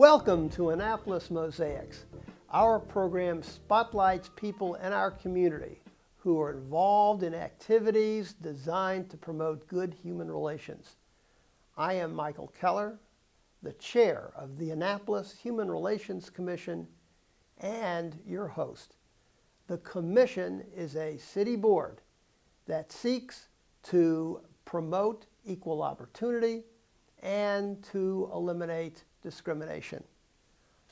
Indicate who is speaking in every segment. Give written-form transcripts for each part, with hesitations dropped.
Speaker 1: Welcome to Annapolis Mosaics. Our program spotlights people in our community who are involved in activities designed to promote good human relations. I am Michael Keller, the chair of the Annapolis Human Relations Commission and your host. The commission is a city board that seeks to promote equal opportunity and to eliminate discrimination.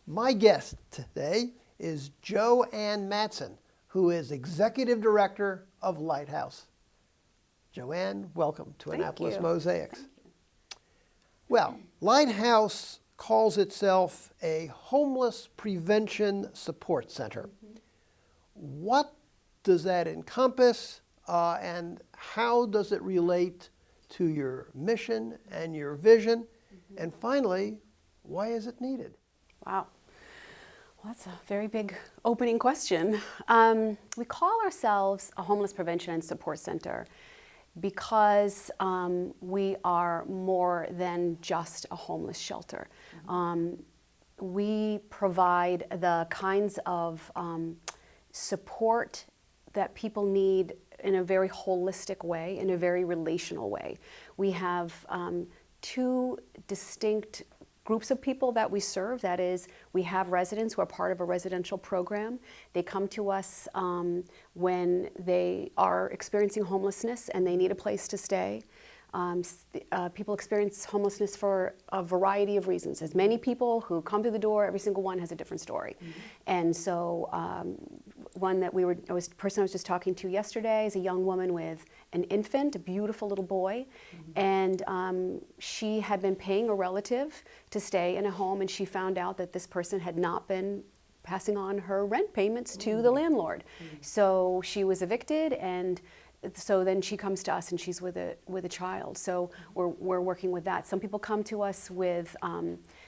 Speaker 1: My guest today is Joanne Matson, who is Executive Director of Lighthouse. Joanne, welcome to Annapolis Mosaics. Well, Lighthouse calls itself a homeless prevention support center. What does that encompass, and how does it relate to your mission and your vision? And finally, why is it needed?
Speaker 2: Wow. Well, that's a very big opening question. We call ourselves a homeless prevention and support center because we are more than just a homeless shelter. We provide the kinds of support that people need in a very holistic way, in a very relational way. We have two distinct groups of people that we serve. That is, we have residents who are part of a residential program. They come to us when they are experiencing homelessness and they need a place to stay. People experience homelessness for a variety of reasons. As many people who come through the door, every single one has a different story. And so one that person I was just talking to yesterday is a young woman with an infant, a beautiful little boy, and she had been paying a relative to stay in a home, and she found out that this person had not been passing on her rent payments to the landlord. So she was evicted, and so then she comes to us and she's with a child. So we're working with that. Some people come to us with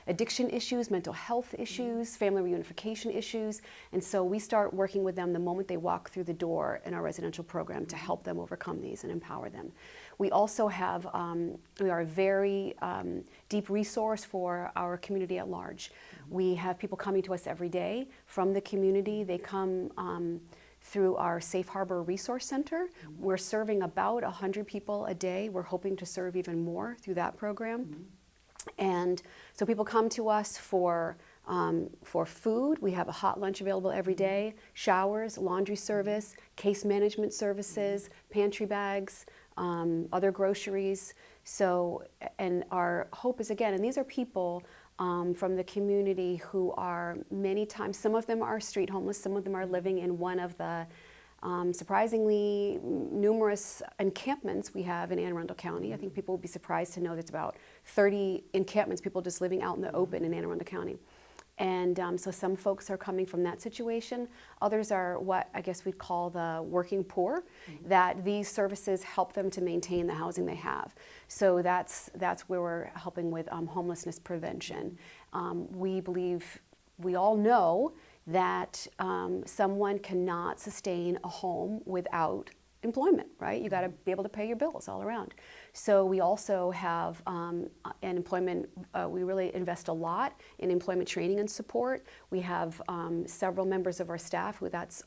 Speaker 2: addiction issues, mental health issues, family reunification issues, and so we start working with them the moment they walk through the door in our residential program to help them overcome these and empower them. We also have, we are a very deep resource for our community at large. We have people coming to us every day from the community. They come through our Safe Harbor Resource Center. We're serving about 100 people a day. We're hoping to serve even more through that program. And so people come to us for food. We have a hot lunch available every day, showers, laundry service, case management services, pantry bags, other groceries. So, and our hope is, again, and these are people from the community who are many times, some of them are street homeless, some of them are living in one of the surprisingly numerous encampments we have in Anne Arundel County. I think people will be surprised to know there's about 30 encampments, people just living out in the open in Anne Arundel County. And so some folks are coming from that situation. Others are what I guess we'd call the working poor, that these services help them to maintain the housing they have. So that's where we're helping with homelessness prevention. We believe, we all know that someone cannot sustain a home without employment, right? You got to be able to pay your bills all around. So we also have an employment, we really invest a lot in employment training and support. We have several members of our staff who that's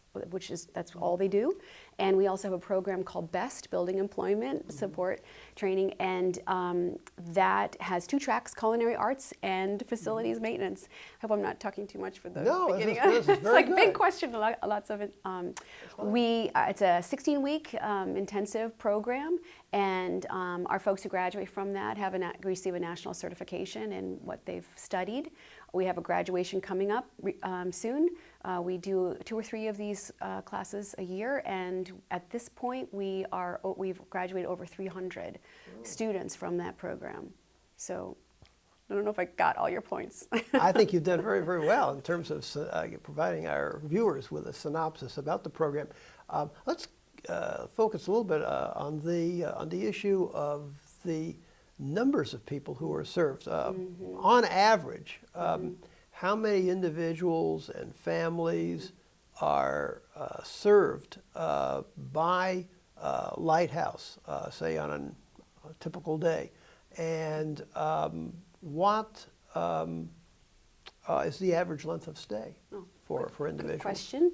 Speaker 2: all they do. And we also have a program called BEST, Building Employment Support Training, and that has two tracks, culinary arts and facilities maintenance. I hope I'm not talking too much for the beginning.
Speaker 1: This is very
Speaker 2: it's like
Speaker 1: good.
Speaker 2: Big question, lots of it. It's a 16-week intensive program, and our folks who graduate from that receive a national certification in what they've studied. We have a graduation coming up soon. We do 2 or 3 of these classes a year, and at this point we've graduated over 300 students from that program. So I don't know if I got all your points.
Speaker 1: I think you've done very, very well in terms of providing our viewers with a synopsis about the program. Let's focus a little bit on the issue of the numbers of people who are served. On average, how many individuals and families are served by Lighthouse, say on a typical day? And what is the average length of stay for individuals?
Speaker 2: Good question.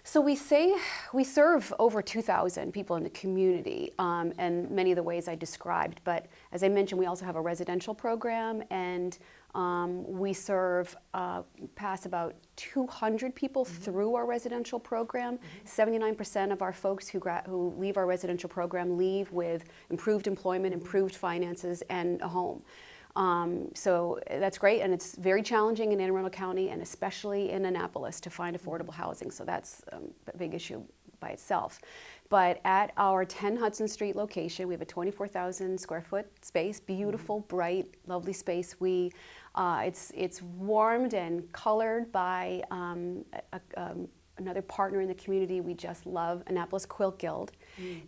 Speaker 2: So we serve over 2,000 people in the community, and many of the ways I described. But as I mentioned, we also have a residential program, and we pass about 200 people through our residential program. 79% of our folks who leave our residential program leave with improved employment, improved finances, and a home. So that's great, and it's very challenging in Anne Arundel County, and especially in Annapolis, to find affordable housing. So that's a big issue by itself. But at our 10 Hudson Street location, we have a 24,000 square foot space, beautiful, bright, lovely space. It's warmed and colored by another partner in the community we just love, Annapolis Quilt Guild.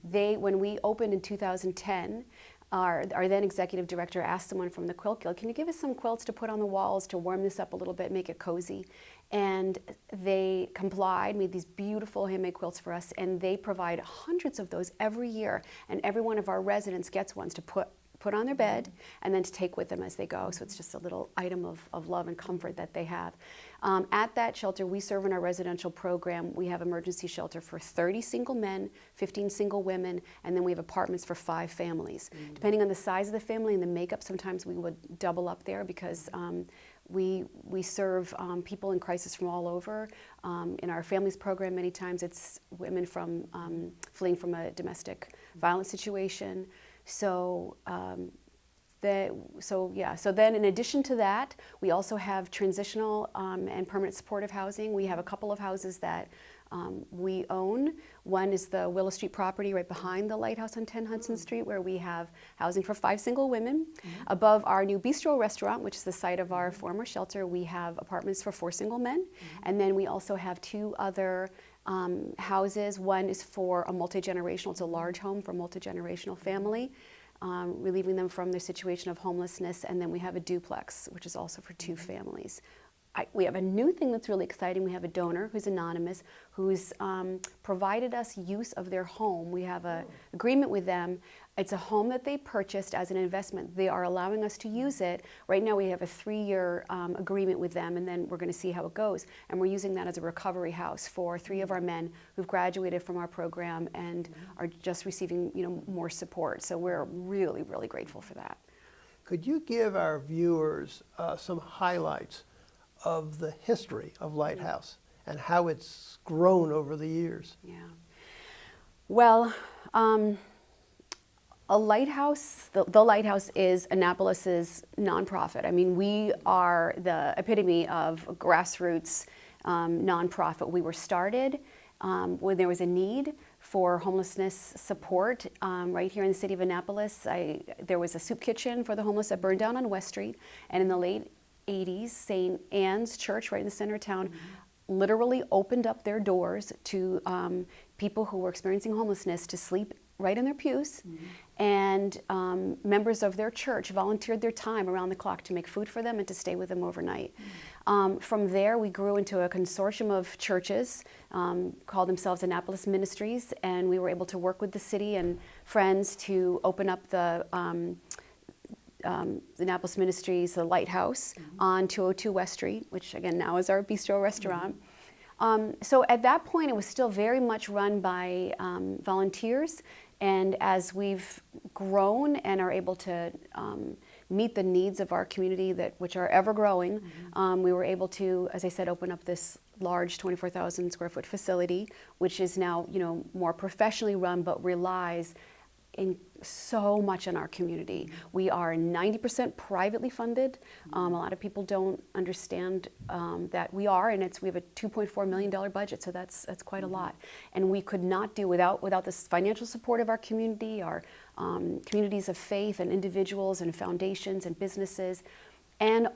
Speaker 2: When we opened in 2010, our then executive director asked someone from the Quilt Guild, can you give us some quilts to put on the walls to warm this up a little bit, make it cozy? And they complied, made these beautiful handmade quilts for us, and they provide hundreds of those every year. And every one of our residents gets ones to put on their bed and then to take with them as they go. So it's just a little item of love and comfort that they have. At that shelter, we serve in our residential program. We have emergency shelter for 30 single men, 15 single women, and then we have apartments for 5 families. Depending on the size of the family and the makeup, sometimes we would double up there because we serve people in crisis from all over. In our families program, many times it's women from fleeing from a domestic violence situation. So then in addition to that, we also have transitional and permanent supportive housing. We have a couple of houses that we own. One is the Willow Street property right behind the lighthouse on 10 Hudson Street, where we have housing for 5 single women. Above our new bistro restaurant, which is the site of our former shelter, we have apartments for 4 single men. And then we also have 2 other houses. One is for a multi-generational, it's a large home for a multi-generational family, relieving them from their situation of homelessness. And then we have a duplex, which is also for 2 families. We have a new thing that's really exciting. We have a donor who's anonymous, who's provided us use of their home. We have an agreement with them. It's a home that they purchased as an investment. They are allowing us to use it. Right now we have a 3-year agreement with them, and then we're going to see how it goes. And we're using that as a recovery house for 3 of our men who've graduated from our program and are just receiving more support. So we're really, really grateful for that.
Speaker 1: Could you give our viewers some highlights of the history of Lighthouse and how it's grown over the years?
Speaker 2: Yeah. Well, a lighthouse, the Lighthouse is Annapolis's nonprofit. I mean, we are the epitome of a grassroots nonprofit. We were started when there was a need for homelessness support right here in the city of Annapolis. There was a soup kitchen for the homeless that burned down on West Street, and in the late 80s, St. Anne's Church, right in the center of town, literally opened up their doors to people who were experiencing homelessness to sleep right in their pews. And members of their church volunteered their time around the clock to make food for them and to stay with them overnight. From there, we grew into a consortium of churches called themselves Annapolis Ministries, and we were able to work with the city and friends to open up the Annapolis Ministries, the Lighthouse, on 202 West Street, which again now is our bistro restaurant. So at that point, it was still very much run by volunteers, and as we've grown and are able to meet the needs of our community, which are ever growing, we were able to, as I said, open up this large 24,000 square foot facility, which is now more professionally run, but relies so much on our community. We are 90% privately funded. A lot of people don't understand that we are, and we have a $2.4 million budget, so that's quite a lot. And we could not do without this financial support of our community, our communities of faith and individuals and foundations and businesses, and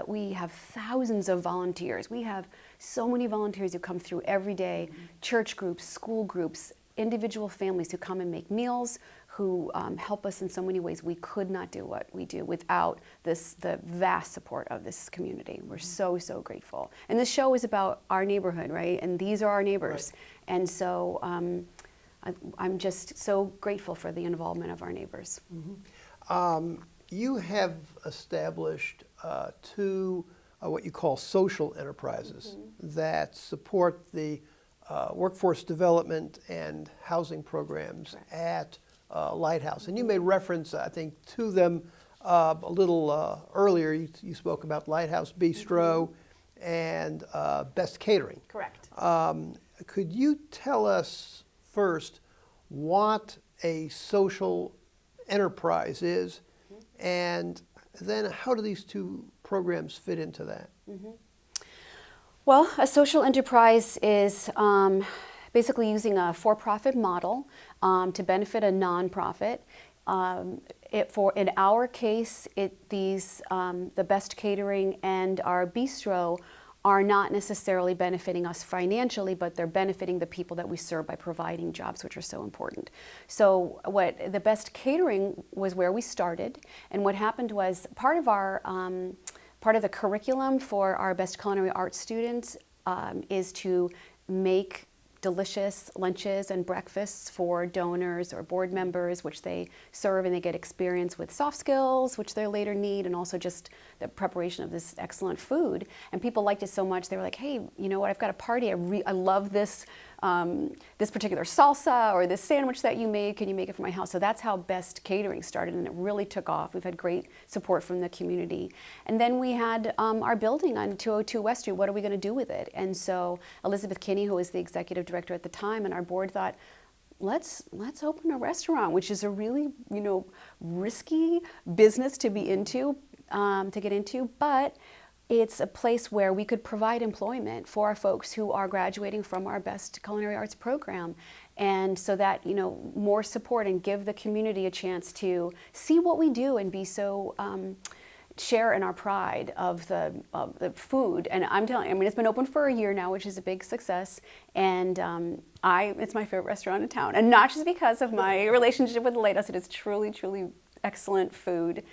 Speaker 2: we have thousands of volunteers. We have so many volunteers who come through every day, church groups, school groups, individual families who come and make meals, who help us in so many ways. We could not do what we do without the vast support of this community. We're so, so grateful. And this show is about our neighborhood, right? And these are our neighbors. Right. And so I'm just so grateful for the involvement of our neighbors.
Speaker 1: You have established 2 what you call social enterprises that support the workforce development and housing programs at Lighthouse. And you made reference, I think, to them a little earlier. You spoke about Lighthouse Bistro and Best Catering.
Speaker 2: Correct.
Speaker 1: Could you tell us first what a social enterprise is, and then how do these two programs fit into that?
Speaker 2: Well, a social enterprise is basically using a for-profit model to benefit a nonprofit. In our case, the Best Catering and our bistro are not necessarily benefiting us financially, but they're benefiting the people that we serve by providing jobs, which are so important. So the Best Catering was where we started, and what happened was part of the curriculum for our Best Culinary Arts students is to make delicious lunches and breakfasts for donors or board members, which they serve, and they get experience with soft skills, which they later need, and also just the preparation of this excellent food. And people liked it so much, they were like, hey, you know what, I've got a party, I love this this particular salsa or this sandwich that you made, can you make it for my house? So that's how Best Catering started, and it really took off. We've had great support from the community. And then we had our building on 202 West Street. What are we going to do with it? And so Elizabeth Kinney, who was the executive director at the time, and our board thought, let's open a restaurant, which is a really, risky business to be into, to get into, but it's a place where we could provide employment for our folks who are graduating from our Best Culinary Arts program. And so that, more support and give the community a chance to see what we do and be so, share in our pride of the food. And I'm telling you, it's been open for a year now, which is a big success. And it's my favorite restaurant in town. And not just because of my relationship with the Lighthouse, it is truly, truly excellent food.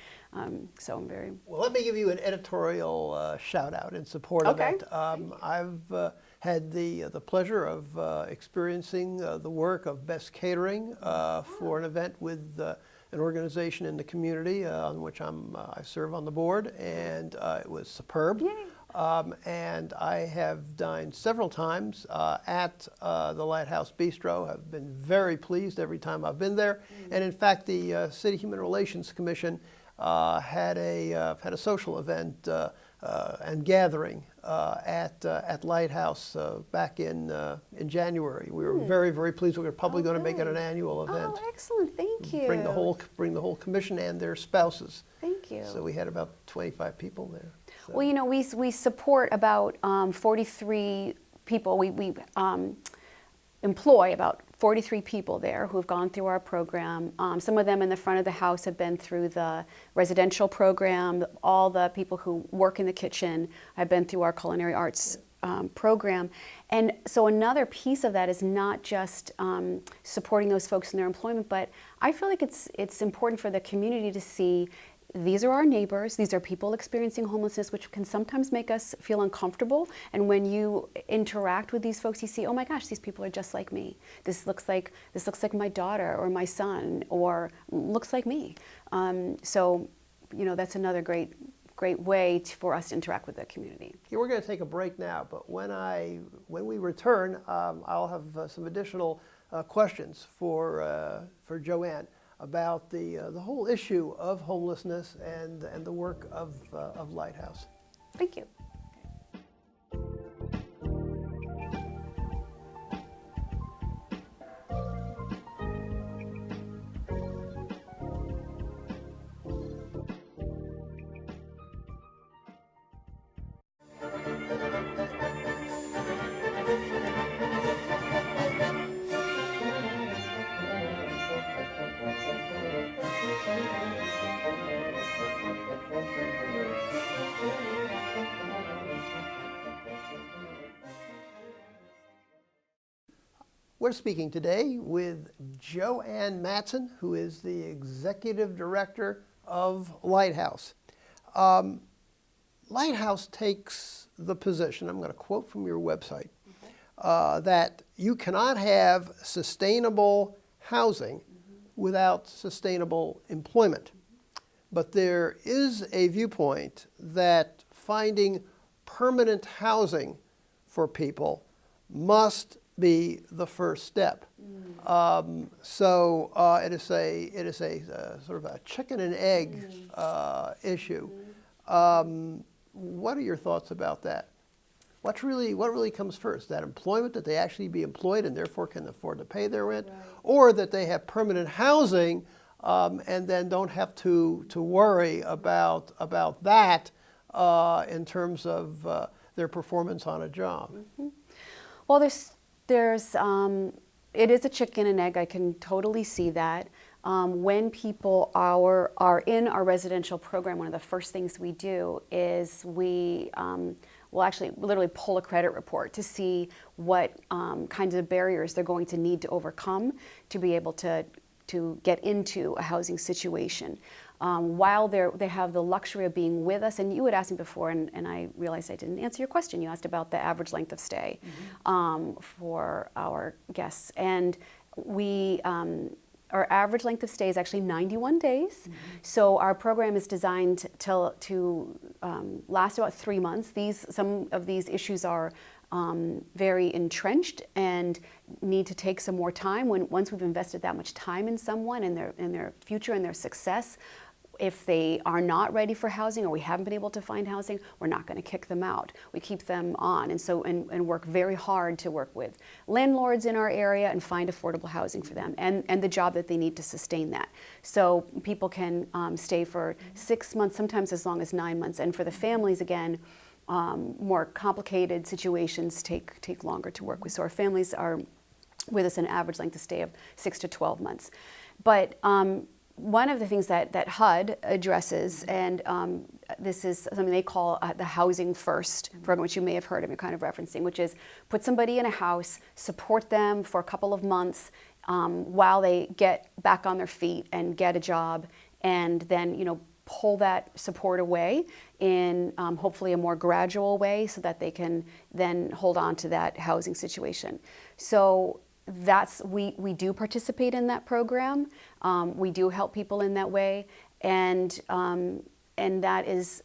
Speaker 2: So I'm very...
Speaker 1: Well, let me give you an editorial shout out in support of it. I've had the pleasure of experiencing the work of Best Catering for an event with an organization in the community on which I serve on the board, and it was superb. And I have dined several times at the Lighthouse Bistro. I've been very pleased every time I've been there. And in fact, the City Human Relations Commission had a social event and gathering at Lighthouse back in January. We were very, very pleased. We're probably going to make it an annual event.
Speaker 2: Oh, excellent! Thank you.
Speaker 1: Bring the whole commission and their spouses.
Speaker 2: Thank you.
Speaker 1: So we had about 25 people there. So.
Speaker 2: Well, we support about 43 people. We employ about 43 people there who have gone through our program. Some of them in the front of the house have been through the residential program. All the people who work in the kitchen have been through our culinary arts program. And so another piece of that is not just supporting those folks in their employment, but I feel like it's important for the community to see these are our neighbors, these are people experiencing homelessness, which can sometimes make us feel uncomfortable. And when you interact with these folks, you see, oh my gosh, these people are just like me. This looks like my daughter or my son, or looks like me. So, that's another great way for us to interact with the community.
Speaker 1: Yeah, we're going to take a break now, but when we return, I'll have some additional questions for Joanne about the whole issue of homelessness and the work of Lighthouse.
Speaker 2: Thank you.
Speaker 1: We're speaking today with Joanne Matson, who is the Executive Director of Lighthouse. Lighthouse takes the position, I'm going to quote from your website, that you cannot have sustainable housing without sustainable employment. But there is a viewpoint that finding permanent housing for people must be the first step. So it is a sort of a chicken and egg issue. What are your thoughts about that? What really comes first? That employment, that they actually be employed and therefore can afford to pay their rent, or that they have permanent housing and then don't have to worry about that in terms of their performance on a job?
Speaker 2: Well, it is a chicken and egg. I can totally see that. When people are in our residential program, one of the first things we do is we will actually literally pull a credit report to see what kinds of barriers they're going to need to overcome to be able to get into a housing situation. While they have the luxury of being with us, and you had asked me before, and I realized I didn't answer your question. You asked about the average length of stay for our guests, and our average length of stay is actually 91 days. So our program is designed to last about 3 months. Some of these issues are very entrenched and need to take some more time. Once we've invested that much time in someone and their future and their success, if they are not ready for housing or we haven't been able to find housing, we're not going to kick them out. We keep them on and work very hard to work with landlords in our area and find affordable housing for them and the job that they need to sustain that. So people can stay for 6 months, sometimes as long as 9 months. And for the families, again, more complicated situations take longer to work with. So our families are with us an average length of stay of 6 to 12 months. But one of the things that HUD addresses, and this is something they call the Housing First program, which you may have heard of, you're kind of referencing, which is put somebody in a house, support them for a couple of months while they get back on their feet and get a job, and then pull that support away in hopefully a more gradual way so that they can then hold on to that housing situation. So we do participate in that program. We do help people in that way, and that is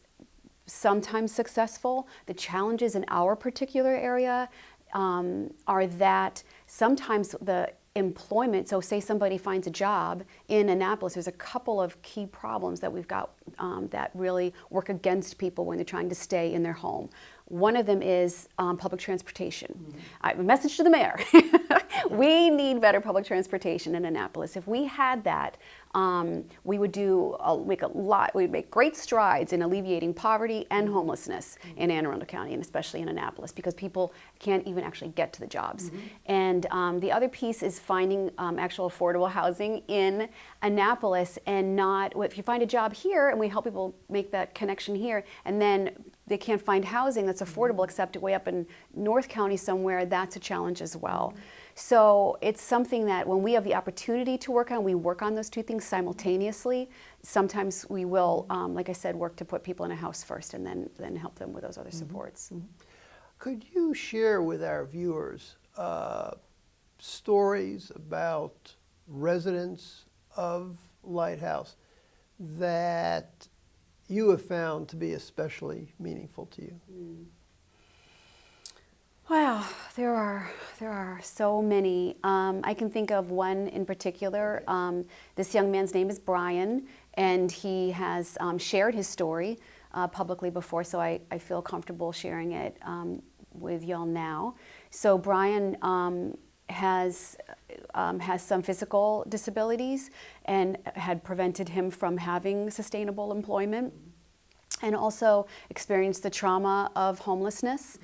Speaker 2: sometimes successful. The challenges in our particular area are that sometimes the employment, so say somebody finds a job in Annapolis, there's a couple of key problems that we've got that really work against people when they're trying to stay in their home. One of them is public transportation. I have a message to the mayor. We need better public transportation in Annapolis. If we had that, we would we'd make great strides in alleviating poverty and homelessness in Anne Arundel County, and especially in Annapolis, because people can't even actually get to the jobs. And the other piece is finding actual affordable housing in Annapolis, and not, if you find a job here and we help people make that connection here, and then they can't find housing that's affordable except way up in North County somewhere, that's a challenge as well. So it's something that when we have the opportunity to work on, we work on those two things simultaneously. Sometimes we will, like I said, work to put people in a house first and then help them with those other supports.
Speaker 1: Could you share with our viewers stories about residents of Lighthouse that you have found to be especially meaningful to you?
Speaker 2: Wow, there are so many. I can think of one in particular. This young man's name is Brian, and he has shared his story publicly before, so I feel comfortable sharing it with y'all now. So Brian has some physical disabilities and had prevented him from having sustainable employment, and also experienced the trauma of homelessness.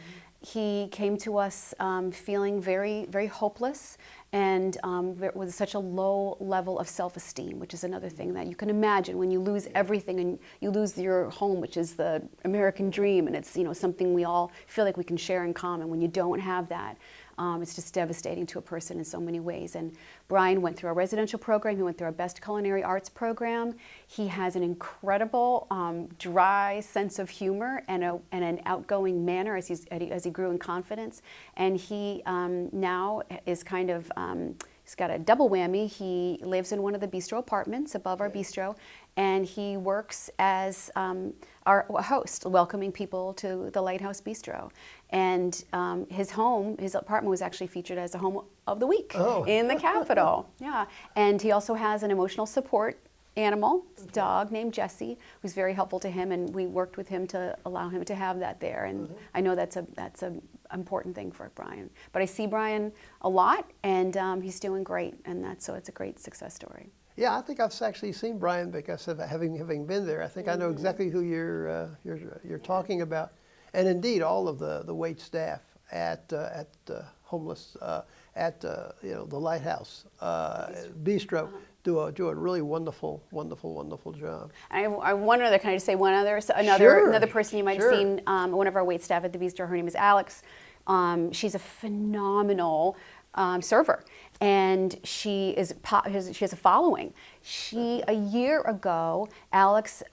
Speaker 2: He came to us feeling very, very hopeless and with such a low level of self-esteem, which is another thing that you can imagine when you lose everything and you lose your home, which is the American dream, and it's something we all feel like we can share in common. When you don't have that, it's just devastating to a person in so many ways. And Brian went through our residential program. He went through our Best Culinary Arts program. He has an incredible dry sense of humor and an outgoing manner as he grew in confidence. And he now is kind of he's got a double whammy. He lives in one of the bistro apartments above our bistro, and he works as our host, welcoming people to the Lighthouse Bistro. And his apartment was actually featured as a home of the week in the Capitol. Yeah, and he also has an emotional support animal, dog named Jessie, who's very helpful to him, and we worked with him to allow him to have that there. And I know that's a important thing for Brian. But I see Brian a lot, and he's doing great, and so it's a great success story.
Speaker 1: Yeah, I think I've actually seen Brian because of having been there. I think I know exactly who you're talking about, and indeed all of the wait staff at homeless at the Lighthouse Bistro do a really wonderful job.
Speaker 2: I wonder, can I just say another person you might have seen, one of our wait staff at the Bistro, her name is Alex. She's a phenomenal server, and she has a following. A year ago, Alex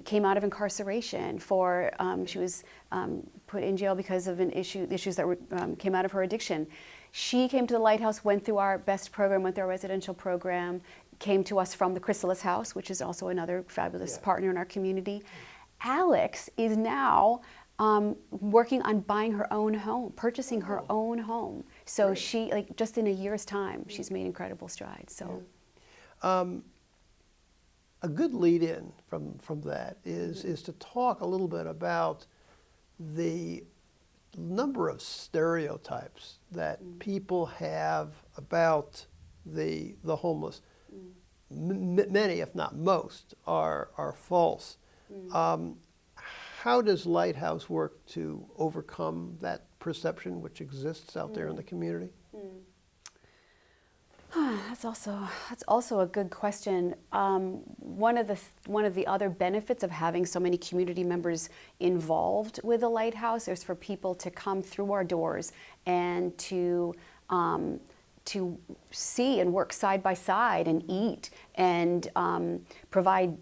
Speaker 2: came out of incarceration for she was put in jail because of issues that came out of her addiction. She came to the Lighthouse, went through our BEST program, went through our residential program, came to us from the Chrysalis House, which is also another fabulous partner in our community. Alex is now working on buying her own home, purchasing her own home. So she, just in a year's time, she's made incredible strides. So,
Speaker 1: a good lead-in from that is to talk a little bit about the number of stereotypes that people have about the homeless. Many, if not most, are false. How does Lighthouse work to overcome that perception which exists out there in the community?
Speaker 2: That's also a good question. One of the other benefits of having so many community members involved with the Lighthouse is for people to come through our doors and to see and work side by side and eat and provide,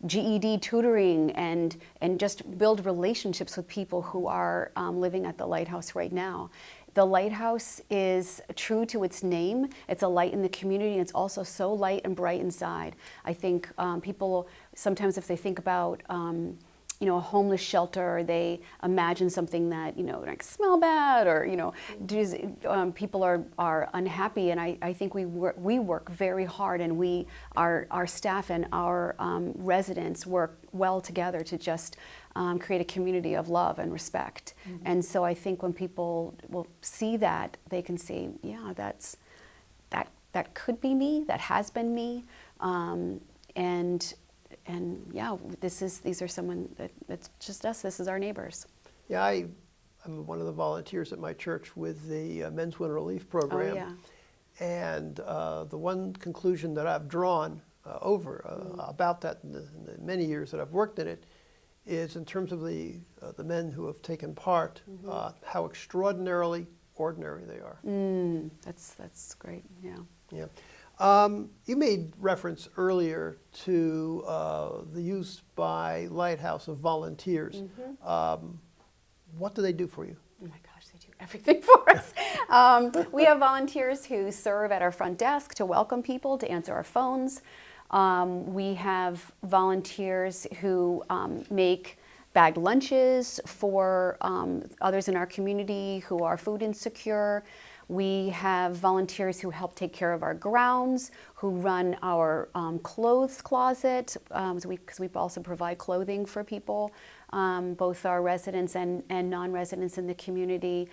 Speaker 2: GED tutoring and just build relationships with people who are living at the Lighthouse right now. The Lighthouse is true to its name. It's a light in the community, and it's also so light and bright inside. I think people sometimes, if they think about a homeless shelter, they imagine something that smell bad, or people are unhappy. And I think we work very hard, and our staff and our residents work well together to just create a community of love and respect. And so I think when people will see that, they can see, that could be me, that has been me, these are someone that's just us. This is our neighbors.
Speaker 1: Yeah, I'm one of the volunteers at my church with the Men's Winter Relief Program.
Speaker 2: Oh, yeah.
Speaker 1: And the one conclusion that I've drawn about that in the many years that I've worked in it is, in terms of the men who have taken part, how extraordinarily ordinary they are.
Speaker 2: That's great. Yeah.
Speaker 1: Yeah. You made reference earlier to the use by Lighthouse of volunteers. What do they do for you?
Speaker 2: Oh my gosh, they do everything for us. We have volunteers who serve at our front desk to welcome people, to answer our phones. We have volunteers who make bagged lunches for others in our community who are food insecure. We have volunteers who help take care of our grounds, who run our clothes closet, because we also provide clothing for people, both our residents and non-residents in the community.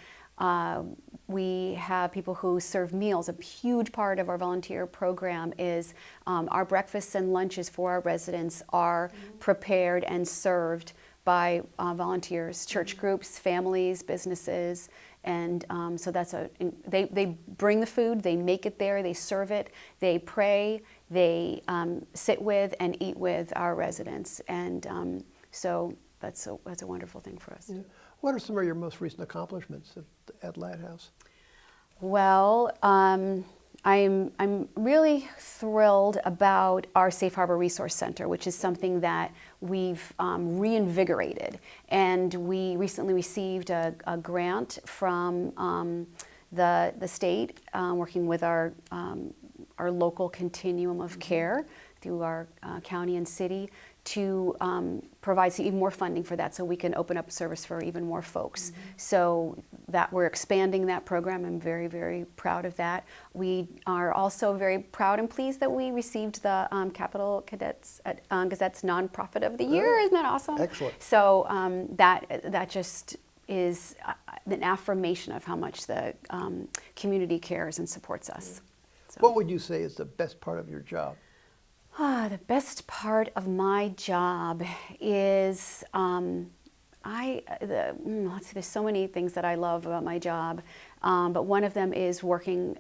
Speaker 2: We have people who serve meals. A huge part of our volunteer program is our breakfasts and lunches for our residents are prepared and served by volunteers, church groups, families, businesses. And so they bring the food, they make it there, they serve it, they pray, they sit with and eat with our residents. And so that's a wonderful thing for us.
Speaker 1: Yeah. What are some of your most recent accomplishments at Lighthouse?
Speaker 2: Well, I'm really thrilled about our Safe Harbor Resource Center, which is something that we've reinvigorated. And we recently received a grant from the state, working with our local continuum of care through our county and city to provide even more funding for that so we can open up service for even more folks. So that we're expanding that program. I'm very, very proud of that. We are also very proud and pleased that we received the Capital Cadets Gazette's Nonprofit of the Year. Isn't that awesome?
Speaker 1: Excellent.
Speaker 2: So that just is an affirmation of how much the community cares and supports us. So.
Speaker 1: What would you say is the best part of your job?
Speaker 2: The best part of my job is let's see, there's so many things that I love about my job, but one of them is working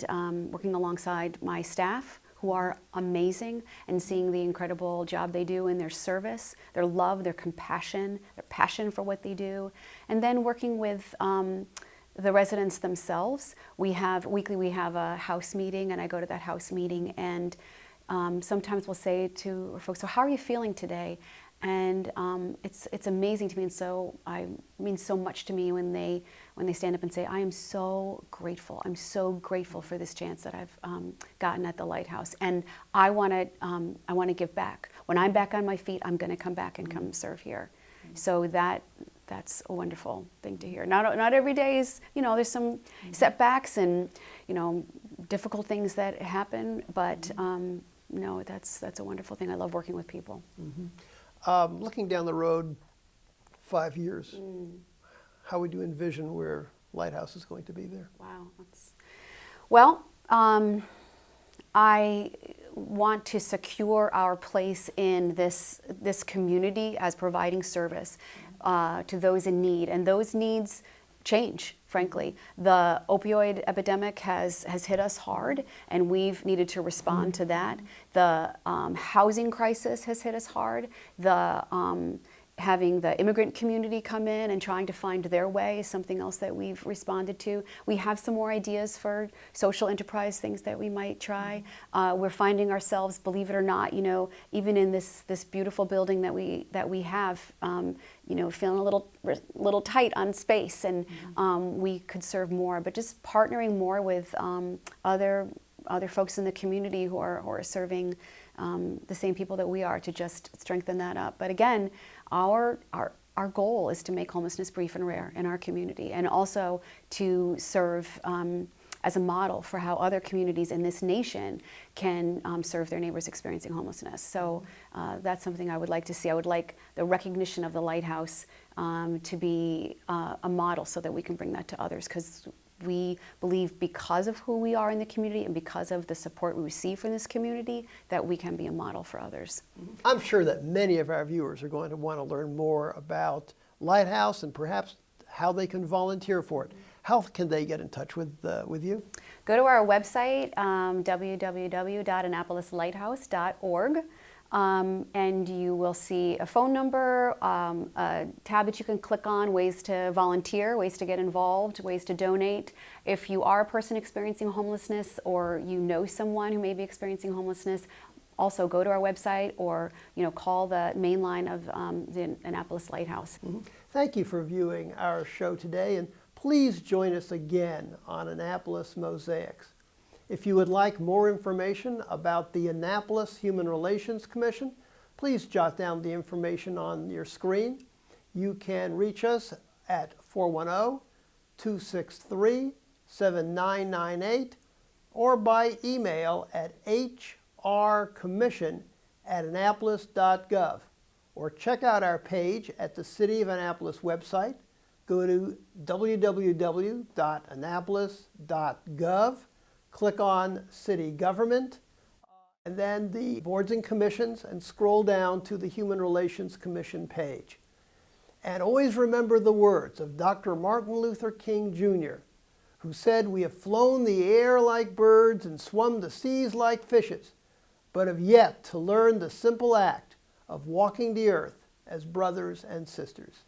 Speaker 2: alongside my staff, who are amazing, and seeing the incredible job they do in their service, their love, their compassion, their passion for what they do, and then working with the residents themselves. We have a house meeting, and I go to that house meeting, and sometimes we'll say to folks, "So how are you feeling today?" And it's amazing to me, and it means so much to me when they stand up and say, "I am so grateful. I'm so grateful for this chance that I've gotten at the Lighthouse, and I want to give back. When I'm back on my feet, I'm going to come back and come serve here." So that's a wonderful thing to hear. Not every day is, there's some setbacks and difficult things that happen, but no, that's a wonderful thing. I love working with people.
Speaker 1: Looking down the road 5 years, how would you envision where Lighthouse is going to be there?
Speaker 2: Well, I want to secure our place in this community as providing service to those in need, and those needs change, frankly. The opioid epidemic has hit us hard, and we've needed to respond to that. The housing crisis has hit us hard. Having the immigrant community come in and trying to find their way is something else that we've responded to. We have some more ideas for social enterprise things that we might try. We're finding ourselves, believe it or not, even in this beautiful building that we have, feeling a little tight on space, and we could serve more. But just partnering more with other folks in the community who are serving the same people that we are, to just strengthen that up. But again, our goal is to make homelessness brief and rare in our community, and also to serve as a model for how other communities in this nation can serve their neighbors experiencing homelessness. So that's something I would like to see. I would like the recognition of the Lighthouse to be a model, so that we can bring that to others, because we believe, because of who we are in the community and because of the support we receive from this community, that we can be a model for others.
Speaker 1: I'm sure that many of our viewers are going to want to learn more about Lighthouse and perhaps how they can volunteer for it. How can they get in touch with you?
Speaker 2: Go to our website, www.annapolislighthouse.org. And you will see a phone number, a tab that you can click on, ways to volunteer, ways to get involved, ways to donate. If you are a person experiencing homelessness, or you know someone who may be experiencing homelessness, also go to our website, or call the main line of the Annapolis Lighthouse.
Speaker 1: Thank you for viewing our show today, and please join us again on Annapolis Mosaics. If you would like more information about the Annapolis Human Relations Commission, please jot down the information on your screen. You can reach us at 410-263-7998 or by email at hrcommission@annapolis.gov, or check out our page at the City of Annapolis website. Go to www.annapolis.gov. Click on City Government, and then the Boards and Commissions, and scroll down to the Human Relations Commission page. And always remember the words of Dr. Martin Luther King Jr., who said, "We have flown the air like birds and swum the seas like fishes, but have yet to learn the simple act of walking the earth as brothers and sisters."